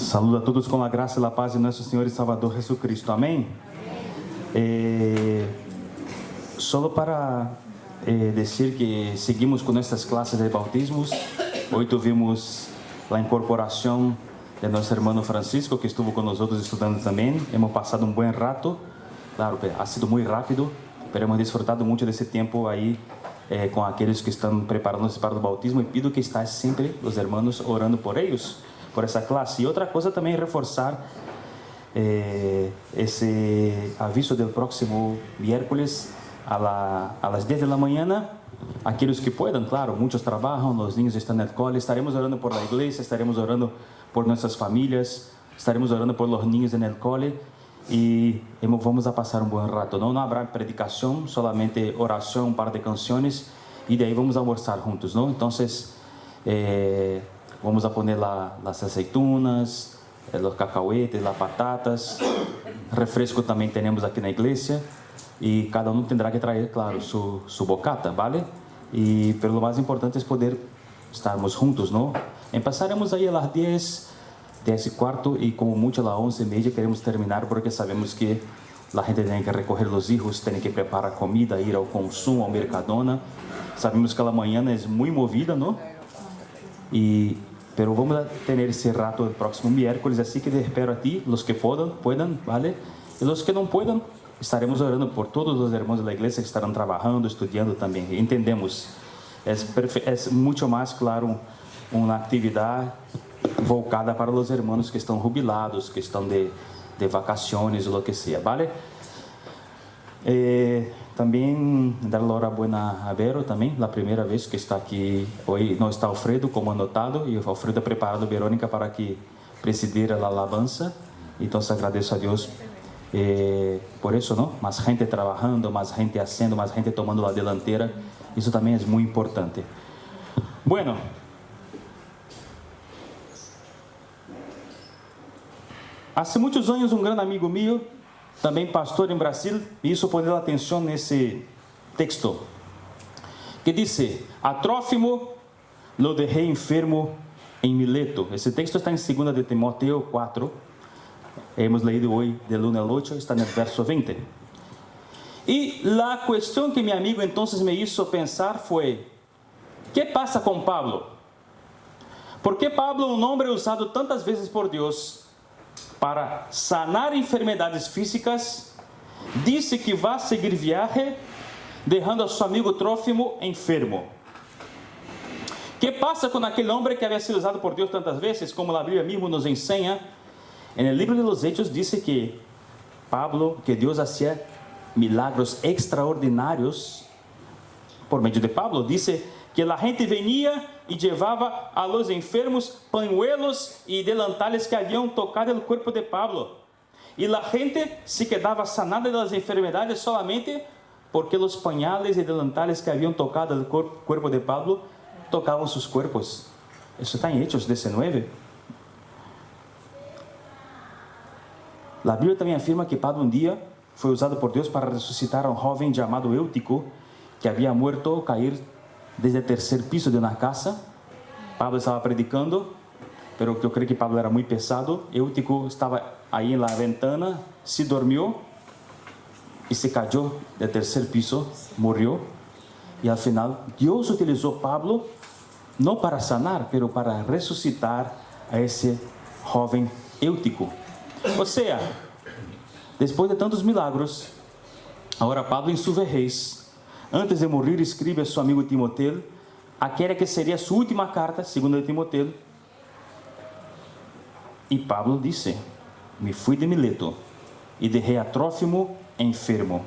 Saludo a todos com a graça e a paz de nosso Senhor e Salvador Jesucristo. Amém? Solo para dizer que seguimos com estas classes de bautismos. Hoje tuvimos a incorporação de nosso irmão Francisco, que estuvo com nós outros estudando também. Hemos passado um bom rato. Claro, ha sido muito rápido, mas hemos disfrutado muito desse tempo aí com aqueles que estão preparando-se para o bautismo. E pido que estáis sempre, os irmãos, orando por eles, por essa classe. E outra coisa também é reforçar esse aviso do próximo miércoles a las 10 da manhã. Aqueles que puedan, claro, muitos trabalham, os niños estão na escola. Estaremos orando por la igreja, estaremos orando por nossas famílias, estaremos orando por los niños na escola. E vamos a passar um bom rato. Não haverá predicação, solamente oração, um par de canções, e daí vamos almoçar juntos, não? Então, vamos a poner as aceitunas, os cacahuetes, as batatas, refresco também temos aqui na igreja, e cada um terá que trazer, claro, su bocata, vale? E pelo mais importante é poder estarmos juntos, não? Empezaremos aí às 10:15 e como muito às 11:30 queremos terminar, porque sabemos que a gente tem que recolher os filhos, tem que preparar comida, ir ao consumo, ao Mercadona. Sabemos que a manhã é muito movida, não? Pero vamos a ter esse rato el próximo miércoles, assim que te espero a ti, los que puedan, vale? E los que não puedan, estaremos orando por todos os irmãos da igreja que estarão trabalhando, estudando também. Entendemos, é muito mais, claro, uma atividade voltada para os irmãos que estão jubilados, que estão de vacações, ou o que seja, vale? Também dar a enhorabuena a Vero também, a primeira vez que está aqui. Hoje não está Alfredo como anotado, e o Alfredo ha preparado a Verônica para que presidir a alabanza. Então, agradeço a Deus por isso, não? Mais gente trabalhando, mais gente fazendo, mais gente tomando a delantera. Isso também é muito importante. Bueno, há muitos anos um grande amigo meu, também pastor em Brasil, me hizo poner atenção nesse texto, que diz: a Trófimo lo dejé enfermo em Mileto. Esse texto está em 2 de Timoteo 4, hemos leído hoje del 1 al 8, está no verso 20. E a questão que meu amigo então me hizo pensar foi: ¿qué pasa com Pablo? ¿Por que Pablo, um homem usado tantas vezes por Deus para sanar enfermidades físicas, disse que vai seguir viagem, deixando a seu amigo Trófimo enfermo? Que passa com aquele homem que havia sido usado por Deus tantas vezes, como a Bíblia mesmo nos ensina? No livro de los Hechos disse que Deus hacía milagros extraordinários por meio de Pablo. Disse que a gente venia e levava a los enfermos pañuelos e delantales que haviam tocado o corpo de Pablo. E a gente se quedava sanada das enfermidades solamente porque os pañales e delantales que haviam tocado o corpo de Pablo tocavam seus corpos. Isso está em Hechos 19. A Bíblia também afirma que Pablo um dia foi usado por Deus para ressuscitar a um jovem chamado Eutico, que havia muerto ao cair desde o terceiro piso de uma casa. Pablo estava predicando, pero eu creio que Pablo era muito pesado. Eutico estava aí na ventana, se dormiu e se caiu do terceiro piso, morreu. E ao final, Deus utilizou Pablo não para sanar, pero para ressuscitar a esse jovem Eutico. Ou seja, depois de tantos milagros, agora Pablo em sua vejez, antes de morrer, escreve a seu amigo Timoteo aquela que seria sua última carta, segundo de Timoteo. E Pablo disse: me fui de Mileto e deixei a Trófimo enfermo.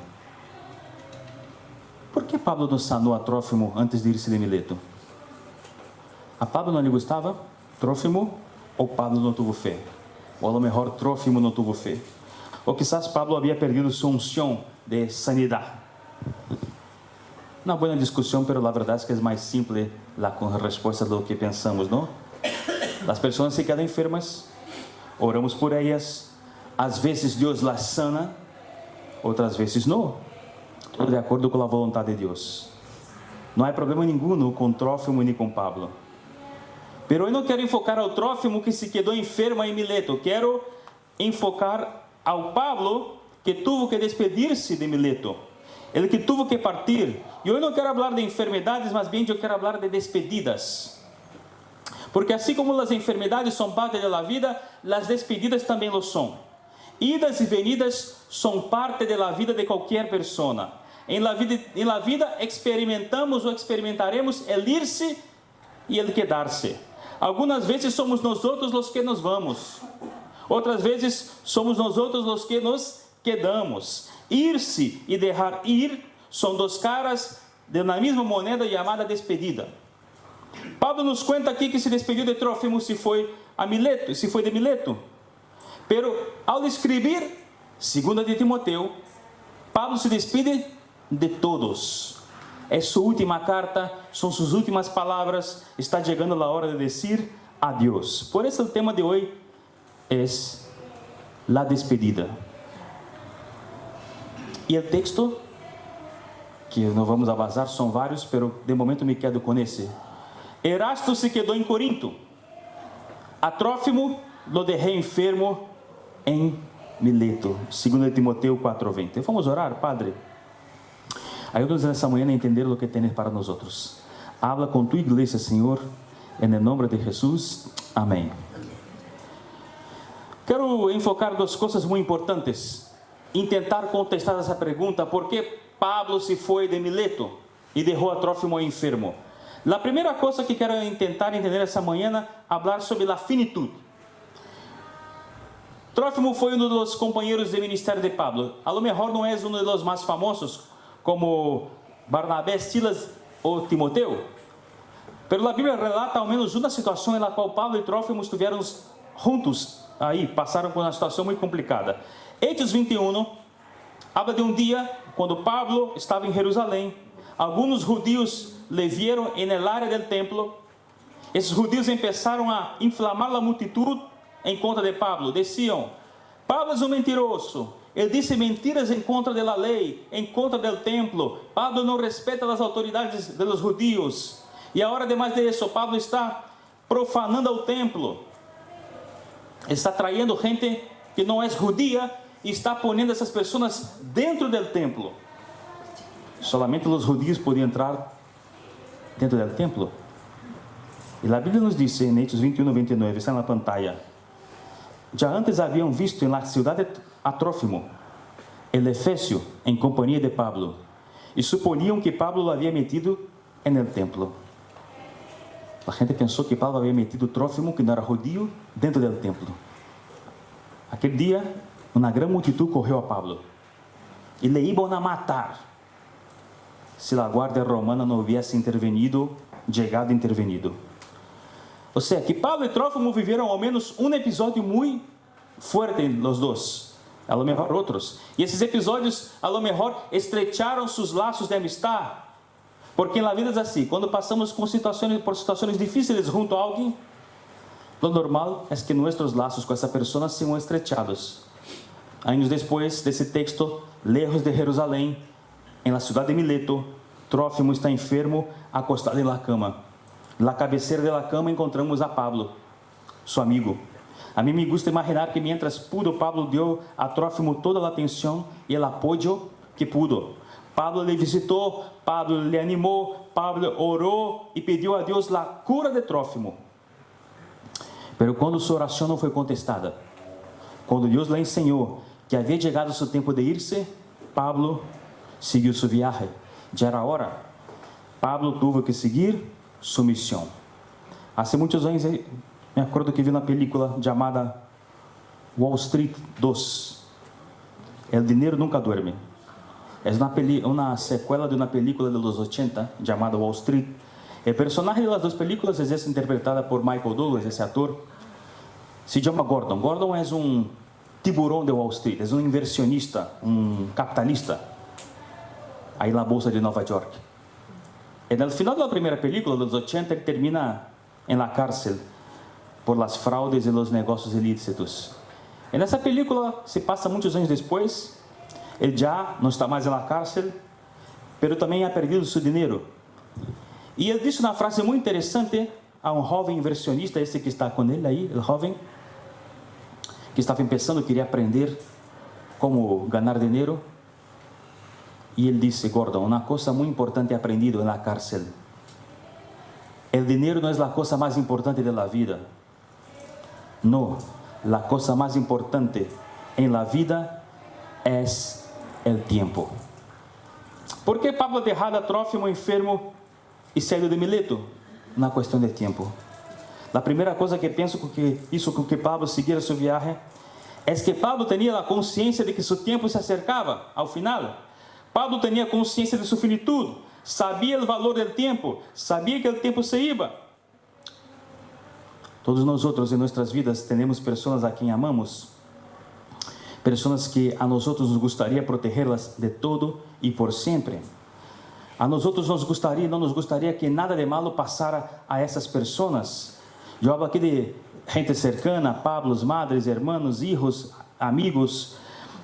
Por que Pablo não sanou a Trófimo antes de ir-se de Mileto? A Pablo não lhe gostava Trófimo, ou Pablo não teve fé? Ou a lo mejor Trófimo não teve fé? Ou quizás Pablo havia perdido sua unção de sanidade? Uma boa discussão, pero a verdade é que é mais simples com a resposta do que pensamos, não? As pessoas se quedam enfermas, oramos por elas, às vezes Deus las sana, outras vezes não, tudo de acordo com a vontade de Deus. Não há problema nenhum com Trófimo nem com Pablo. Pero eu não quero enfocar ao Trófimo que se quedou enfermo em Mileto. Quero enfocar ao Pablo que tuvo que despedir-se de Mileto. Ele que tuvo que partir. E eu não quero falar de enfermidades, mas bem eu quero falar de despedidas. Porque assim como as enfermidades são parte da vida, as despedidas também lo são. Idas e venidas são parte da vida de qualquer pessoa. Em la vida experimentamos ou experimentaremos el ir-se e el quedar-se. Algumas vezes somos nós outros os que nos vamos. Outras vezes somos nós outros os que nos quedamos. Ir-se e deixar ir são duas caras de uma mesma moeda chamada despedida. Pablo nos conta aqui que se despediu de Trófimo se foi a Mileto, se foi de Mileto. Pero ao escrever 2 de Timoteo, Pablo se despede de todos. É sua última carta, são suas últimas palavras, está chegando a hora de dizer adiós. Por isso o tema de hoje é la despedida. E o texto, que não vamos abasar, são vários, mas de momento me quedo com esse. Erasto se quedou em Corinto. A Trófimo lo dejé enfermo em Mileto. 2 Timoteo 4:20. Vamos orar, Padre. Ajuda-nos nessa manhã a entender o que tens para nós outros. Habla com tu igreja, Senhor, em nome de Jesus. Amém. Quero enfocar duas coisas muito importantes. E tentar contestar essa pergunta: por que Pablo se foi de Mileto e deixou a Trófimo enfermo? A primeira coisa que quero tentar entender essa manhã é falar sobre a finitude. Trófimo foi um dos companheiros de ministério de Pablo. A lo mejor não é um dos mais famosos, como Barnabé, Silas ou Timoteo. Pero a Bíblia relata ao menos uma situação na qual Pablo e Trófimo estiveram juntos. Aí passaram por uma situação muito complicada. Hechos 21 habla de um dia quando Pablo estava em Jerusalém. Alguns judeus le vieron en el área del templo. Esses judeus começaram a inflamar a multitud em contra de Pablo. Diziam: Pablo é um mentiroso. Ele disse mentiras em contra da lei, em contra do templo. Pablo não respeita as autoridades dos judeus. E agora, además de isso, Pablo está profanando o templo. Está traindo gente que não é judia e está ponendo essas pessoas dentro do templo. Solamente os judeus podiam entrar dentro do templo. E a Bíblia nos diz em Hechos 21:29, está na pantalla: já antes haviam visto na cidade a Trófimo, el efesio, em companhia de Pablo, e suponiam que Pablo lo havia metido en el templo. A gente pensou que Pablo havia metido Trófimo, que não era judío, dentro do templo. Aquele dia, uma grande multitud correu a Pablo e le iban a matar se a guarda romana não houvesse intervenido. Ou seja, que Pablo e Trófimo viveram ao menos um episódio muito forte, os dois, a lo mejor outros. E esses episódios, a lo mejor, estrecharam seus laços de amistade. Porque na vida é assim, quando passamos por situações difíceis junto a alguém, o normal é que nossos laços com essa pessoa sejam estrechados. Anos depois desse texto, lejos de Jerusalém, em la cidade de Mileto, Trófimo está enfermo, acostado em la cama. Na cabeceira da cama encontramos a Pablo, seu amigo. A mim me gusta imaginar que mientras pudo, Pablo deu a Trófimo toda a atenção e o apoio que pudo. Pablo lhe visitou, Pablo lhe animou, Pablo orou e pediu a Deus a cura de Trófimo. Pero quando sua oração não foi contestada, quando Deus lhe ensinou que havia chegado seu tempo de ir-se, Pablo seguiu sua viagem. Já era hora. Pablo teve que seguir sua missão. Há muitos anos, me acordo que vi uma película chamada Wall Street 2. El dinheiro nunca duerme. É uma sequela de uma película de los 80 chamada Wall Street. O personagem das duas películas é interpretada por Michael Douglas, esse ator. Se chama Gordon. Gordon é um tiburão de Wall Street, é um inversionista, um capitalista, aí na bolsa de Nova York. E no final da primeira película, dos 80, ele termina em la cárcel por las fraudes e los negócios ilícitos. E nessa película, se passa muitos anos depois, ele já não está mais na cárcel, mas também ha perdido seu dinheiro. E ele disse uma frase muito interessante a um jovem inversionista, esse que está com ele aí, o jovem, que estava começando, queria aprender como ganhar dinheiro. E ele disse: Gordon, uma coisa muito importante he aprendido na cárcel. O dinheiro não é a coisa mais importante da vida. Não, a coisa mais importante em la vida é o tempo. ¿Por que Pablo dejara a Trófimo enfermo e saiu de Mileto? Uma questão de tempo. A primeira coisa que penso que hizo com que Pablo seguira sua viagem é que Pablo tinha a consciência de que seu tempo se acercava ao final. Pablo tinha consciência de sua finitude, sabia o valor do tempo, sabia que o tempo se iba. Todos nós outros em nossas vidas temos pessoas a quem amamos, pessoas que a nós outros nos gostaria protegê-las de todo e por sempre. A nós outros não nos gostaria que nada de malo passara a essas pessoas. Eu hablo aqui de gente cercana, Pablos, madres, hermanos, hijos, amigos,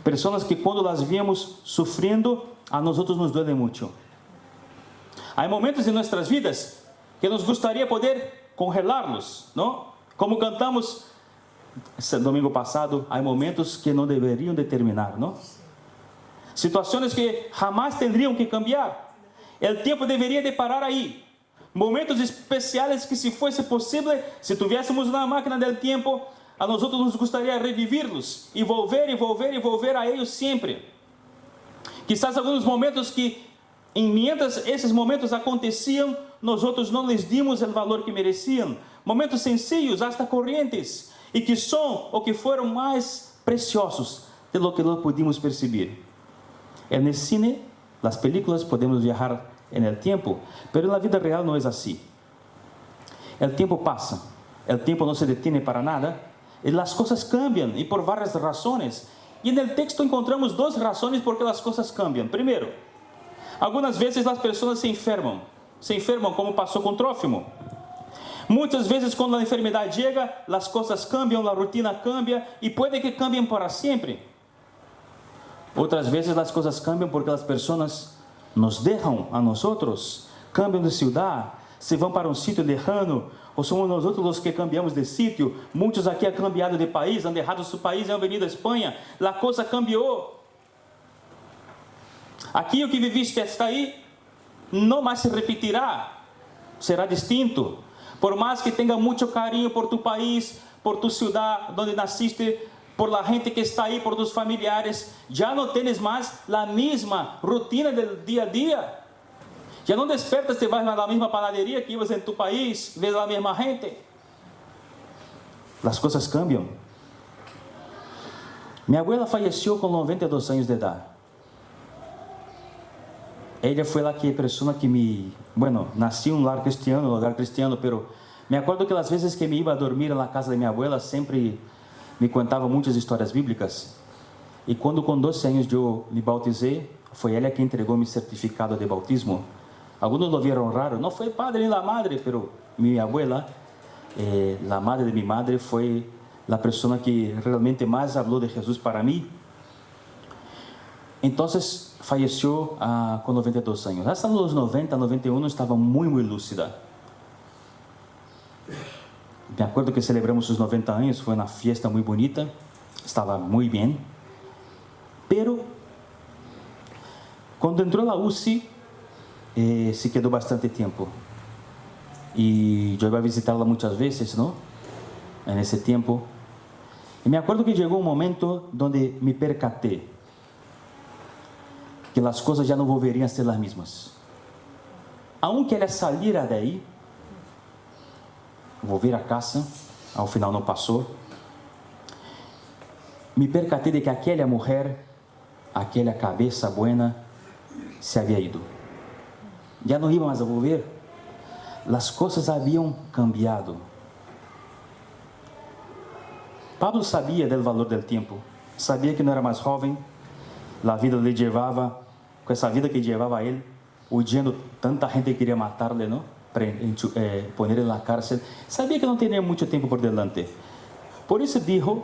pessoas que quando las vemos sofrendo, a nós outros nos duele muito. Há momentos em nossas vidas que nos gostaria poder congelar-los, não? Como cantamos domingo passado, há momentos que não deveriam de terminar, não? Situações que jamais teriam que cambiar. O tempo deveria de parar aí. Momentos especiais que, se fosse possível, se tivéssemos uma máquina do tempo, a nós outros nos gostaria revivi-los e volver a eles sempre. Quizás alguns momentos que, mientras esses momentos aconteciam, nós outros não lhes dimos o valor que mereciam. Momentos sencillos, hasta correntes, e que são ou que foram mais preciosos de lo que não pudimos perceber. No cine, nas películas, podemos viajar no tempo, mas na vida real não é assim. O tempo passa, o tempo não se detém para nada, e as coisas cambiam, e por várias razões. E no texto encontramos duas razões por que as coisas cambiam. Primeiro, algumas vezes as pessoas se enfermam como passou com Trófimo. Muitas vezes, quando a enfermidade chega, as coisas cambiam, a rotina cambia, e pode que cambiem para sempre. Outras vezes as coisas cambiam porque as pessoas nos deixam a nós outros, cambiam de cidade, se vão para um sítio lejano, ou somos nós outros os que cambiamos de sítio. Muitos aqui han cambiado de país, han deixado seu país e han venido a Espanha. A coisa cambiou. Aqui o que viviste está aí, não mais se repetirá, será distinto. Por mais que tenha muito carinho por tu país, por tu cidade onde nasciste, por la gente que está aí, por tus familiares, já não tens mais a mesma rotina do dia a dia. Já não despertas, te vas na mesma panaderia que ibas em tu país, vês a mesma gente. As coisas cambiam. Minha abuela faleceu com 92 anos de idade. Ela foi a pessoa que nasci em um lugar cristiano, pero me acordo que as vezes que me iba a dormir na casa de minha abuela, sempre me contava muitas histórias bíblicas. E quando com 12 anos eu me bautizei, foi ela que entregou meu certificado de bautismo. Alguns lo vieron raro, não foi padre nem a madre, pero minha abuela, a madre de minha madre, foi a pessoa que realmente mais falou de Jesus para mim. Então, faleceu com 92 anos. Hasta nos 90, 91, estava muito lúcida. Me acordo que celebramos os 90 anos, foi uma fiesta muito bonita, estava muito bem. Pero, quando entrou na UCI, se quedou bastante tempo. E eu ia visitá-la muitas vezes, não? Nesse tempo. E me acordo que chegou um momento onde me percatei que as coisas já não volveriam a ser as mesmas. Aunque ela saíra daí, volver a casa, ao final não passou, me percatei de que aquela mulher, aquela cabeça buena, se havia ido. Já não ia mais a volver. As coisas haviam cambiado. Pablo sabia do valor do tempo, sabia que não era mais jovem, a vida lhe levava, com essa vida que levava a ele, odiando tanta gente que queria matar-lhe, não? Poner ele na cárcel. Sabia que não teria muito tempo por delante. Por isso dijo,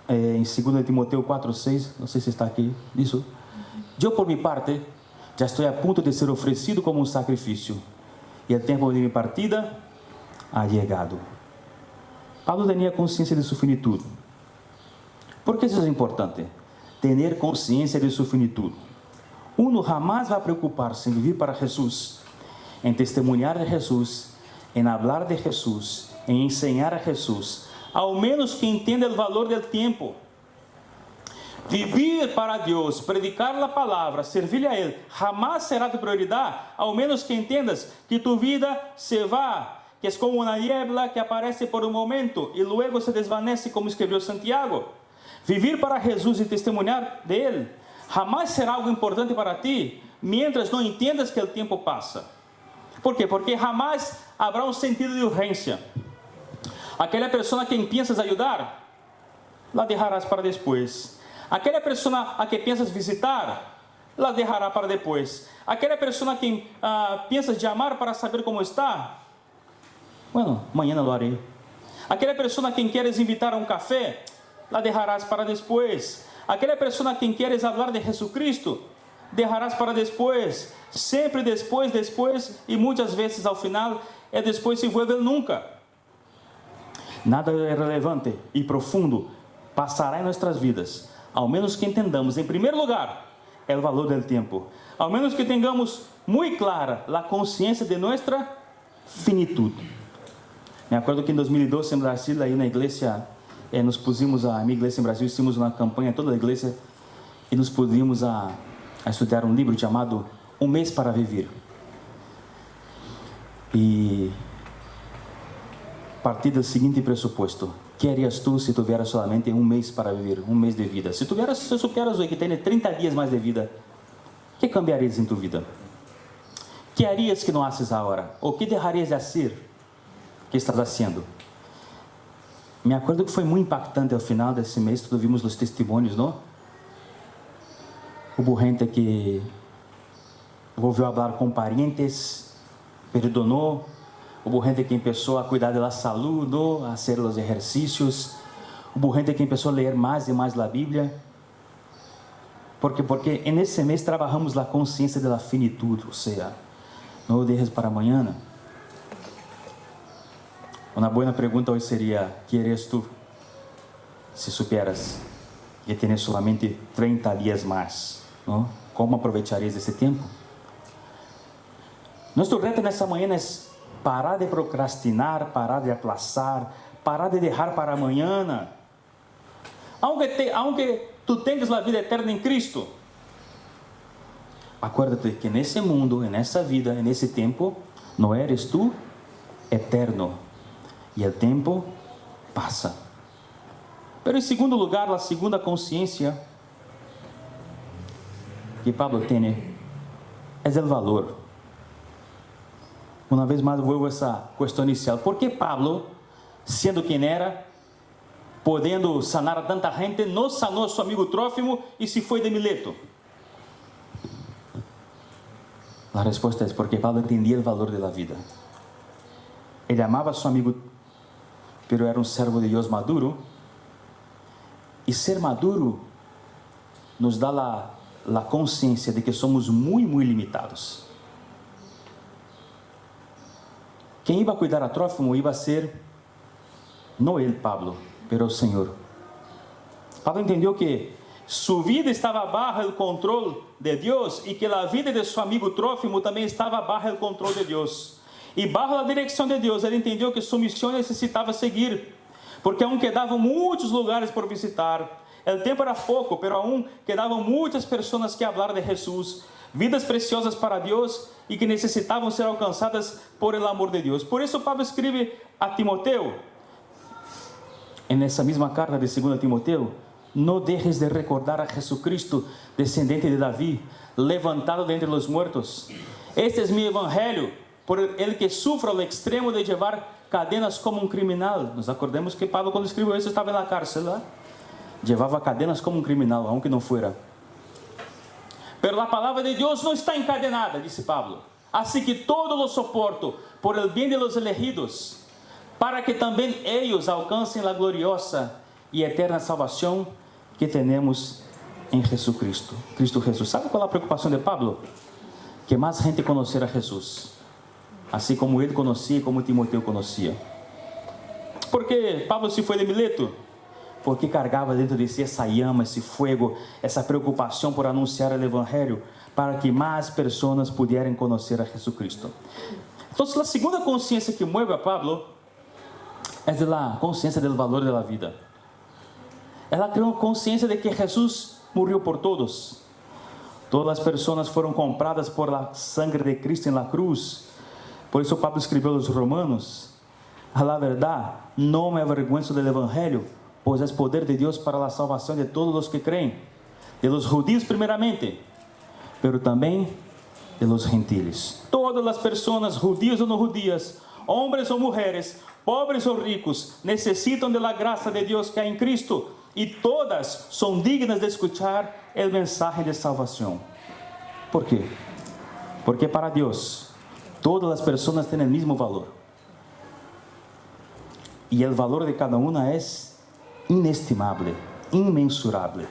em 2 Timoteo 4:6, não sei se está aqui, isso. Eu, por minha parte, já estou a ponto de ser oferecido como um sacrifício. E o tempo de minha partida ha llegado. Pablo tenía conciencia de su finitud. ¿Por qué eso es importante? Tener conciencia de su finitud. Uno jamás va a preocuparse en vivir para Jesús, en testemunhar de Jesús, en hablar de Jesús, en enseñar a Jesús, ao menos que entenda o valor del tiempo. Vivir para Deus, predicar a palavra, servir a Ele, jamás será tu prioridade, ao menos que entendas que tu vida se va, que é como uma niebla que aparece por um momento e luego se desvanece, como escreveu Santiago. Vivir para Jesus e testemunhar de Ele jamás será algo importante para ti, mientras não entendas que o tempo passa. ¿Por quê? Porque jamás habrá um sentido de urgência. Aquela pessoa a quem pensas ajudar, la dejarás para depois. Aquela pessoa a quem pensas visitar, la dejará para depois. Aquela pessoa a quem pensas de amar para saber como está, bueno, amanhã lo haré. Aquela pessoa a quem queres invitar a um café, la dejarás para depois. Aquela pessoa a quem queres falar de Jesucristo, dejarás para depois. Sempre depois, e muitas vezes ao final, é depois se vuelve nunca. Nada relevante e profundo passará em nossas vidas, ao menos que entendamos, em primeiro lugar, o valor do tempo. Ao menos que tenhamos muito clara a consciência de nossa finitud. Me acordo que em 2012 em Brasil, aí na igreja, nos pusimos, a minha igreja em Brasil, hicimos uma campanha, toda a igreja, e nos pusimos a estudar um livro chamado Um Mês para Viver. E partir do seguinte pressuposto: que harías tu se tivieras solamente um mês para viver, um mês de vida? Se supieras hoje que tens 30 dias mais de vida, que cambiarias em tu vida? Que harías que não haces agora? Ou que deixarias de fazer que estás fazendo? Me acordo que foi muito impactante ao final desse mês, todos vimos os testemunhos, não? Houve gente que ouviu falar com parentes, perdonou. Houve gente que começou a cuidar da saúde, a fazer os exercícios. Houve gente que começou a ler mais e mais a Bíblia. Porque nesse mês trabalhamos a consciência da finitude, ou seja, não o deixes para amanhã. Uma boa pergunta hoje seria: que eres tu se superas que tens solamente 30 dias mais? Não? Como aproveitarias esse tempo? Nosso reto nessa manhã é parar de procrastinar, parar de aplazar, parar de deixar para amanhã. Aunque tu tenhas a vida eterna em Cristo, acuérdate que nesse mundo, nessa vida, nesse tempo, não eres tu eterno. E o tempo passa. Pero em segundo lugar, a segunda consciência que Pablo tem é o valor. Uma vez mais vuelvo a essa questão inicial. ¿Por que Pablo, sendo quem era, podendo sanar a tanta gente, não sanou seu amigo Trófimo e se foi de Mileto? A resposta é porque Pablo entendia o valor da vida. Ele amava seu amigo, pero era um servo de Deus maduro. E ser maduro nos dá a consciência de que somos muito limitados. Quem iba a cuidar a Trófimo iba a ser, não ele, Pablo, pero o Senhor. Pablo entendeu que sua vida estava abaixo do controle de Deus e que a vida de seu amigo Trófimo também estava abaixo do controle de Deus. E bajo a direção de Deus, ele entendeu que sua missão necessitava seguir, porque aún quedavam muitos lugares por visitar. O tempo era pouco, pero aún quedavam muitas pessoas que falar de Jesus, vidas preciosas para Deus e que necessitavam ser alcançadas por el amor de Deus. Por isso Pablo escreve a Timoteo, nessa mesma carta de 2 Timoteo: não deixes de recordar a Jesucristo, descendente de Davi, levantado de entre os mortos. Este é meu evangelho, por ele que sufre ao extremo de levar cadenas como um criminal. Nos acordamos que Pablo, quando escreveu isso, estava na cárcel, lá. Levava cadenas como um criminal, aunque não fuera. Pero a palavra de Deus não está encadenada, disse Pablo. Assim que todo lo soporto por el bien de los elegidos, para que também eles alcancem a gloriosa e eterna salvação que temos em Jesucristo. Cristo Jesus. Sabe qual é a preocupação de Pablo? Que mais gente conhecer a Jesus. assim como ele conhecia e como Timoteo conhecia. Por que Pablo se foi de Mileto? Porque carregava dentro de si essa llama, esse fogo, essa preocupação por anunciar o Evangelho, para que mais pessoas pudessem conhecer a Jesucristo. Então, a segunda consciência que mueve a Pablo é a consciência do valor da vida. Ela criou consciência de que Jesus morreu por todos. Todas as pessoas foram compradas por la sangre de Cristo na cruz. Por isso Pablo escreveu aos Romanos: a la verdad, não me avergüenzo del Evangelho, pois é poder de Deus para a salvação de todos os que creem, de los judíos primeiramente, pero também de los gentiles. Todas as pessoas, judíos ou não judías, homens ou mulheres, pobres ou ricos, necessitam de la graça de Deus que há em Cristo, e todas são dignas de escuchar o mensagem de salvação. Por quê? Porque para Deus, todas as pessoas têm o mesmo valor. E o valor de cada uma é inestimável, inmensurável.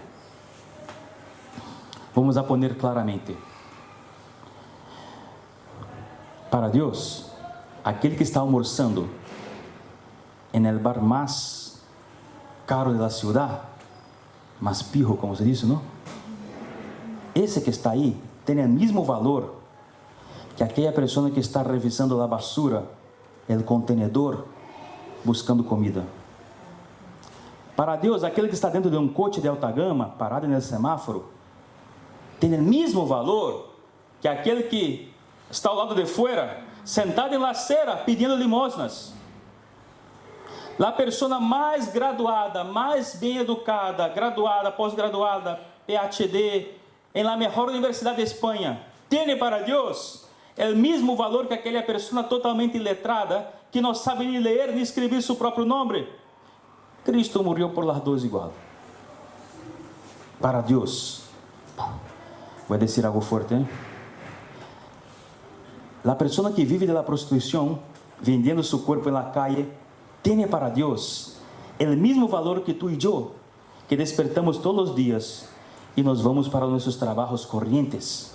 Vamos a poner claramente. Para Deus, aquele que está almoçando em el bar mais caro da cidade, mais pijo, como se diz, não? Esse que está aí tem o mesmo valor que aquela pessoa que está revisando a basura, o contenedor, buscando comida. Para Deus, aquele que está dentro de um coche de alta gama, parado no semáforo, tem o mesmo valor que aquele que está ao lado de fora, sentado em la acera, pedindo limosnas. A pessoa mais graduada, mais bem educada, graduada, pós-graduada, PhD, em la mejor universidade de Espanha, tem para Deus o mesmo valor que aquela pessoa totalmente iletrada, que não sabe nem ler nem escrever seu próprio nome. Cristo morreu por las duas igual. Para Deus, vou dizer algo forte, hein? A pessoa que vive da prostituição, vendendo seu corpo na calle, tem para Deus o mesmo valor que tu e eu, que despertamos todos os dias e nos vamos para nossos trabalhos corrientes.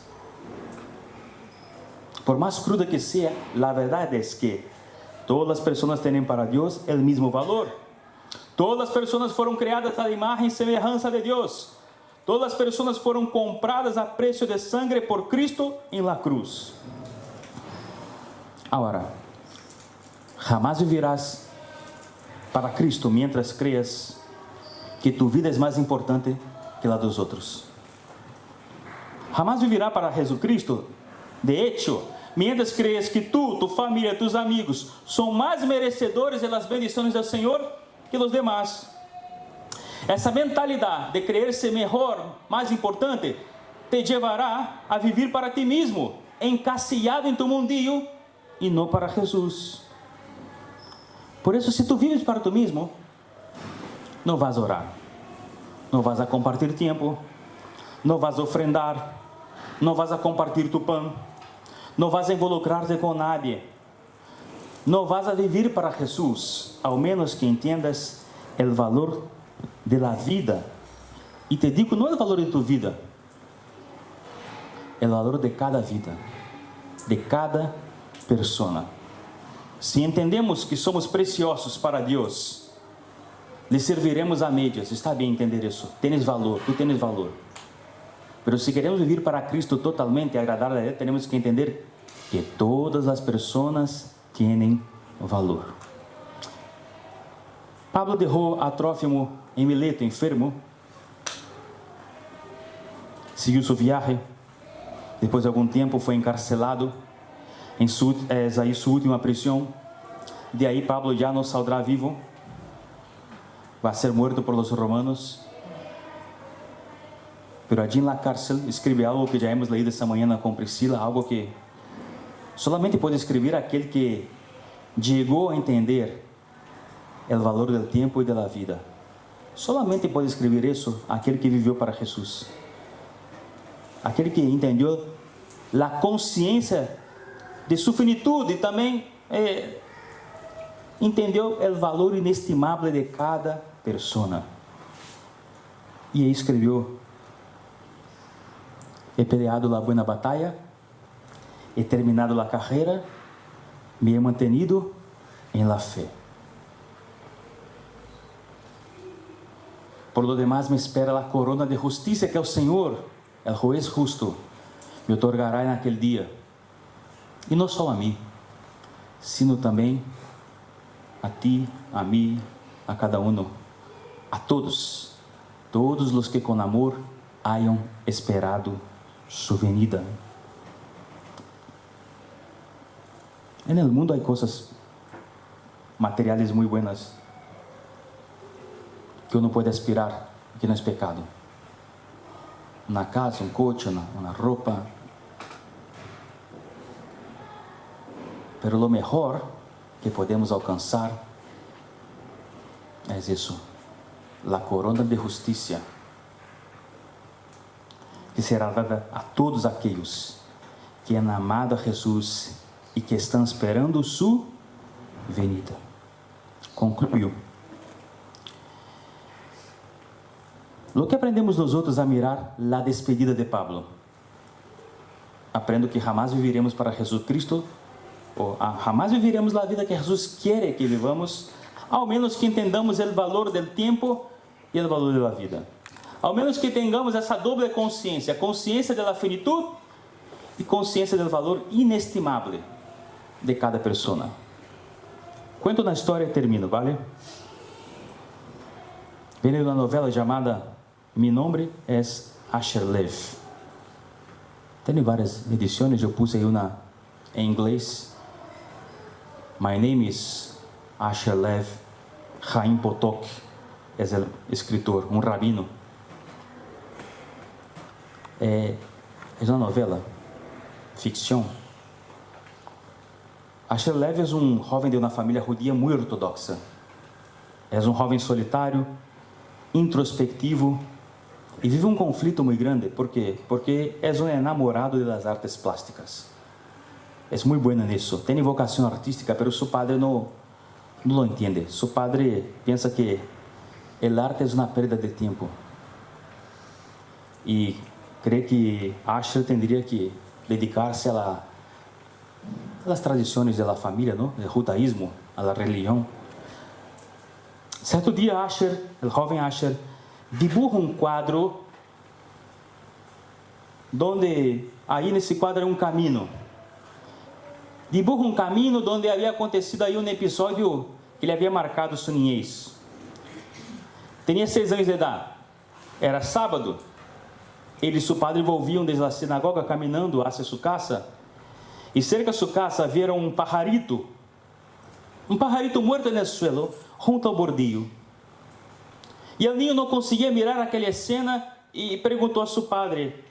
Por mais cruda que seja, a verdade é que todas as pessoas têm para Deus o mesmo valor. Todas as pessoas foram criadas à imagem e semelhança de Deus. Todas as pessoas foram compradas a preço de sangue por Cristo em la cruz. Agora, jamais vivirás para Cristo mientras creas que tu vida é mais importante que a dos outros. Jamais vivirá para Jesucristo, de hecho, mientras crees que tu, tu família, tus amigos são mais merecedores de las bendições do Senhor que os demás. Essa mentalidade de creer ser melhor, mais importante, te levará a viver para ti mesmo, encasillado em tu mundinho e não para Jesus. Por isso, se tu vives para tu mesmo, não vas a orar, não vas a compartilhar tempo, não vas a ofrendar, não vas a compartilhar tu pão, não vas a involucrar-te com nadie, não vas a viver para Jesus, ao menos que entendas o valor de la vida. E te digo, não é o valor de tu vida, é o valor de cada vida, de cada persona. Se entendemos que somos preciosos para Deus, lhe serviremos a médias. Está bem entender isso, tens valor, tu tens valor. Mas se queremos viver para Cristo totalmente e agradar a Ele, temos que entender que todas as pessoas têm valor. Pablo deixou a Trófimo em Mileto, enfermo, seguiu sua viagem, depois de algum tempo foi encarcelado em sua última prisão. De aí Pablo já não saldrá vivo, vai ser morto por los romanos. Pero allí na cárcel escreve algo que já hemos leído esta manhã com Priscila, algo que solamente pode escrever aquele que chegou a entender o valor do tempo e da vida. Solamente pode escrever isso aquele que viveu para Jesus, aquele que entendeu a consciência de sua finitude e também entendeu o valor inestimável de cada pessoa. E escreveu: he peleado la buena batalla, he terminado la carrera, me he mantenido en la fe. Por lo demás me espera la corona de justicia que el Señor, el juez justo, me otorgará en aquel día. Y no solo a mí, sino también a ti, a mí, a cada uno, a todos los que con amor hayan esperado su venida. En el mundo hay cosas materiales muy buenas que uno puede aspirar, que no es pecado. Una casa, un coche, una ropa. Pero lo mejor que podemos alcanzar es eso, la corona de justicia, que será dada a todos aquellos que han amado a Jesús y que están esperando su venida. Concluyo. Lo que aprendemos nosotros a mirar la despedida de Pablo. Aprendo que jamás viviremos para Jesucristo, ou jamás viviremos a vida que Jesus quiere que vivamos, ao menos que entendamos o valor do tempo e o valor da vida. Ao menos que tenhamos essa doble consciência, consciência da finitude e consciência do valor inestimável de cada pessoa. Conto uma história e termino, vale? Veio uma novela chamada Mi Nombre es Asher Lev. Tem várias edições, eu puse aí uma em inglês. My name is Asher Lev. Chaim Potok é o escritor, um rabino. É uma novela, ficção. Asher Lev é um jovem de uma família judia muito ortodoxa. É um jovem solitário, introspectivo, e vive um conflito muito grande. ¿Por quê? Porque é um enamorado das artes plásticas. É muito bueno nisso. Tem vocação artística, mas seu padre não lo entende. Seu padre pensa que o arte é uma perda de tempo. E cree que Asher tendría que dedicar-se a las tradições da família, ¿no? El judaísmo, a la religião. Certo dia, Asher, o jovem Asher, dibuja um quadro onde aí nesse quadro é um caminho. Dibuja um caminho onde havia acontecido aí um episódio que ele havia marcado sua niñez. Tinha 6 anos de idade. Era sábado. Ele e seu padre volviam desde a sinagoga caminhando hacia sua casa. E cerca de sua casa havia um pajarito muerto no suelo, junto ao bordillo. E o niño não conseguia mirar aquela cena e perguntou a seu padre: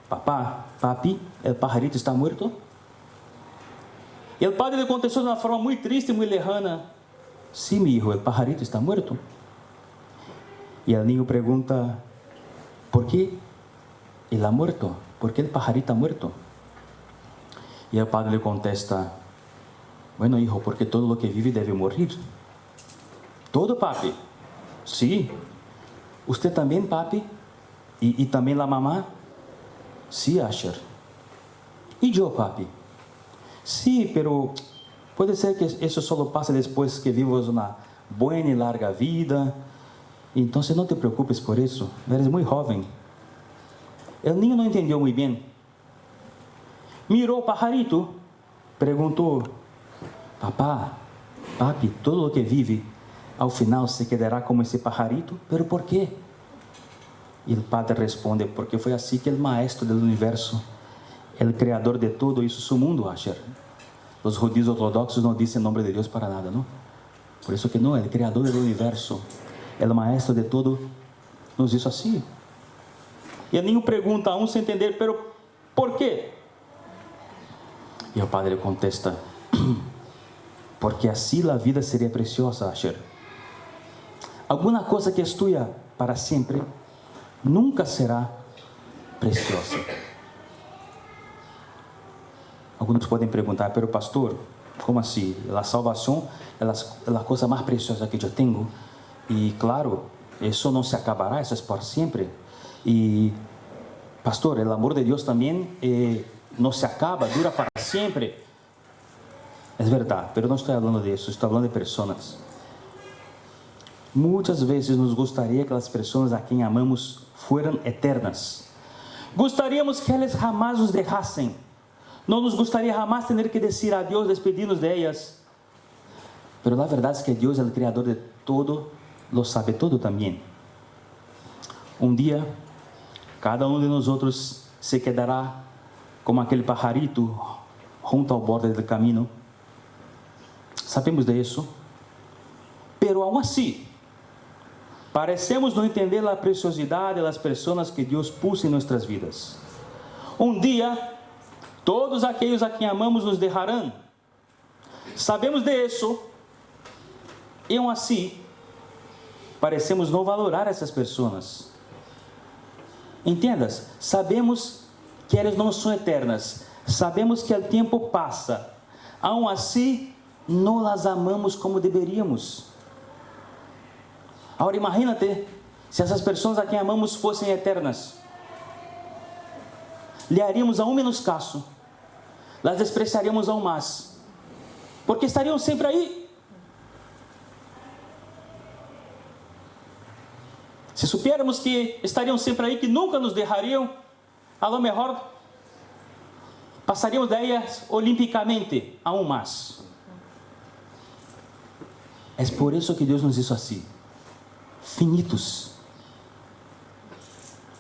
papi, o pajarito está muerto? E o padre lhe contestou de uma forma muito triste e muito lejana: sí, mi hijo, el pajarito está muerto. E o niño pergunta: ¿por qué él ha muerto? ¿Por qué el pajarito ha muerto? E o padre lhe contesta: bueno, hijo, porque todo lo que vive debe morir. Todo, papi. Sí. ¿Usted también, papi? ¿Y también la mamá? Sí, Asher. ¿Y yo, papi? Sí, pero puede ser que eso solo pase después que vivas una buena y larga vida. Entonces no te preocupes por eso. Eres muy joven. El niño no entendió muy bien. Miró pajarito, preguntou: papi, todo lo que vive, ao final se quedará como esse pajarito, pero por quê? E o padre responde: porque foi assim que o maestro do universo, o criador de todo, hizo su mundo, Asher. Os judíos ortodoxos não dizem nome de Deus para nada, não? Por isso que não, o criador do universo, o maestro de todo, nos hizo assim. E o niño pergunta, aún sem entender: pero por quê? E o padre contesta: porque assim a vida seria preciosa, Asher. Alguma coisa que é tua para sempre nunca será preciosa. Alguns podem perguntar: pero pastor, como assim? A salvação é a coisa mais preciosa que eu tenho. E claro, isso não se acabará, isso é por sempre. E pastor, o amor de Deus também não se acaba, dura para sempre. Es verdad, pero no estoy hablando de eso, estoy hablando de personas. Muchas veces nos gustaría que las personas a quien amamos fueran eternas. Gustaríamos que elas jamás nos dejassem. Não nos gustaría jamás tener que decir adiós, despedirnos de ellas. Pero la verdad es que Dios, el creador de todo, lo sabe todo también. Un día, cada uno de nosotros se quedará como aquele pajarito junto ao borde del camino. Sabemos de isso. Pero aún así, parecemos não entender a preciosidade das pessoas que Deus puso em nossas vidas. Um dia, todos aqueles a quem amamos nos deixarão. Sabemos de isso. E aún assim, parecemos não valorar essas pessoas. Entendas? Sabemos que elas não são eternas. Sabemos que o tempo passa. Aún assim, não as amamos como deveríamos. Agora imagínate se essas pessoas a quem amamos fossem eternas. Lhe haríamos aún menos caso. Las despreciaríamos aún mais. Porque estariam sempre aí. Se supiéramos que estariam sempre aí, que nunca nos deixariam, a lo mejor passaríamos de ellas olimpicamente aún mais. É por isso que Deus nos hizo assim, finitos,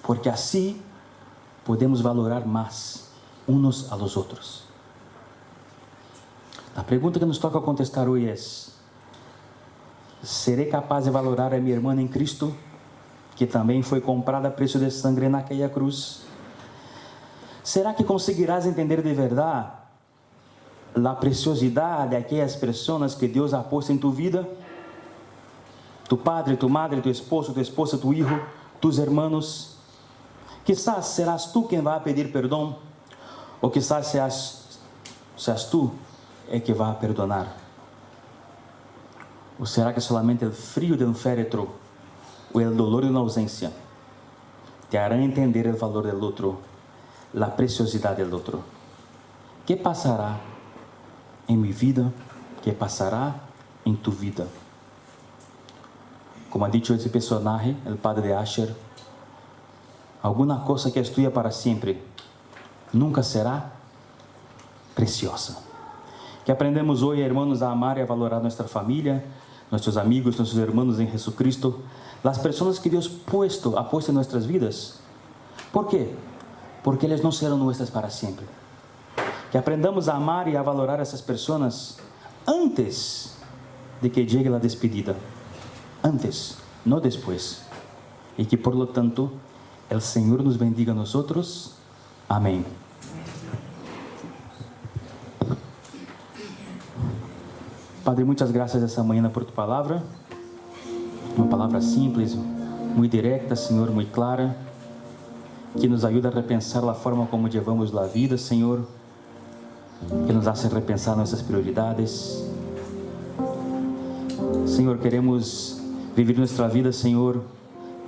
porque assim podemos valorar mais uns a los outros. A pergunta que nos toca contestar hoje é: serei capaz de valorar a minha irmã em Cristo, que também foi comprada a preço de sangue naquela cruz? Será que conseguirás entender de verdade a preciosidade de aquelas pessoas que Deus ha posto em tu vida? Tu padre, tu madre, tu esposo, tu esposa, tu hijo, tus hermanos. Quizás serás tu quem vai pedir perdão, ou quizás seas tu que vai perdonar. Ou será que solamente o frio de um féretro ou o dolor de uma ausência te hará entender o valor do outro, a preciosidade do outro? Que passará em minha vida? Que passará em tu vida? Como ha dicho esse personagem, o padre de Asher, alguma coisa que é tuya para sempre nunca será preciosa. Que aprendemos hoje, irmãos, a amar e a valorar nossa família, nossos amigos, nossos irmãos em Jesucristo, as pessoas que Deus ha puesto em nossas vidas. ¿Por quê? Porque elas não serão nossas para sempre. Que aprendamos a amar e a valorar essas pessoas antes de que chegue a despedida. Antes, não depois. E que, por lo tanto, o Senhor nos bendiga a nós outros. Amém. Padre, muitas graças essa manhã por tu palavra. Uma palavra simples, muito direta, Senhor, muito clara, que nos ajuda a repensar a forma como levamos a vida, Senhor, que nos hace repensar nossas prioridades. Senhor, queremos viver nossa vida, Senhor,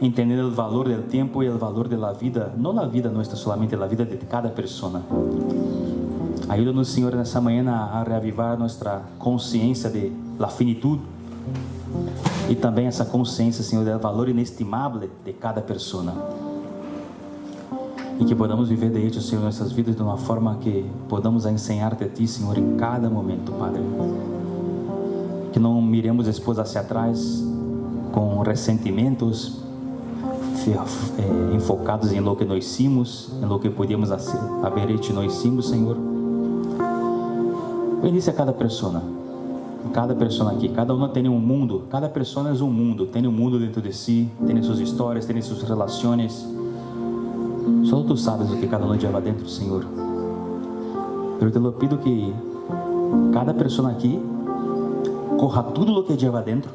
entendendo o valor do tempo e o valor da vida, não a vida nossa solamente, a vida de cada pessoa. Ajuda-nos, Senhor, nessa manhã a reavivar nossa consciência de la finitud e também essa consciência, Senhor, do valor inestimável de cada pessoa. E que podamos viver de hecho, Senhor, nossas vidas de uma forma que podamos ensinar-te a Ti, Senhor, em cada momento, Padre. Que não miremos depois hacia atrás com ressentimentos, enfocados em lo que nós hicimos, em lo que podíamos haber hecho nós hicimos, Senhor. Bendice a cada pessoa aqui, cada uma tem um mundo, cada pessoa é um mundo, tem um mundo dentro de si, tem suas histórias, tem suas relações. Só tu sabes o que cada um leva dentro, Senhor. Eu te lo pido que cada pessoa aqui corra tudo o que leva dentro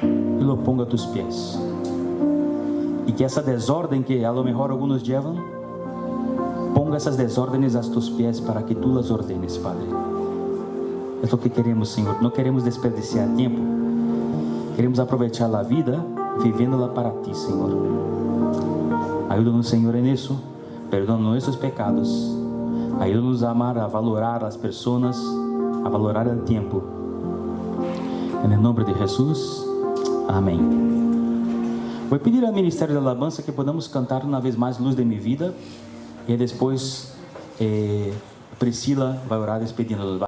e lo ponga a tus pés. E que essa desordem que a lo mejor alguns levam, ponga essas desordens a tus pés para que tu las ordenes, Padre. É o que queremos, Senhor. Não queremos desperdiciar tempo. Queremos aproveitar a vida, vivendo-la para Ti, Senhor. Ajuda-nos, Senhor, nisso. Perdona nossos pecados. Ajuda-nos a amar, a valorar as pessoas a valorar o tempo. Em nome de Jesus, amém. Vou pedir ao Ministério da Alabança que podamos cantar uma vez mais Luz de Minha Vida, e depois Priscila vai orar despedindo-nos.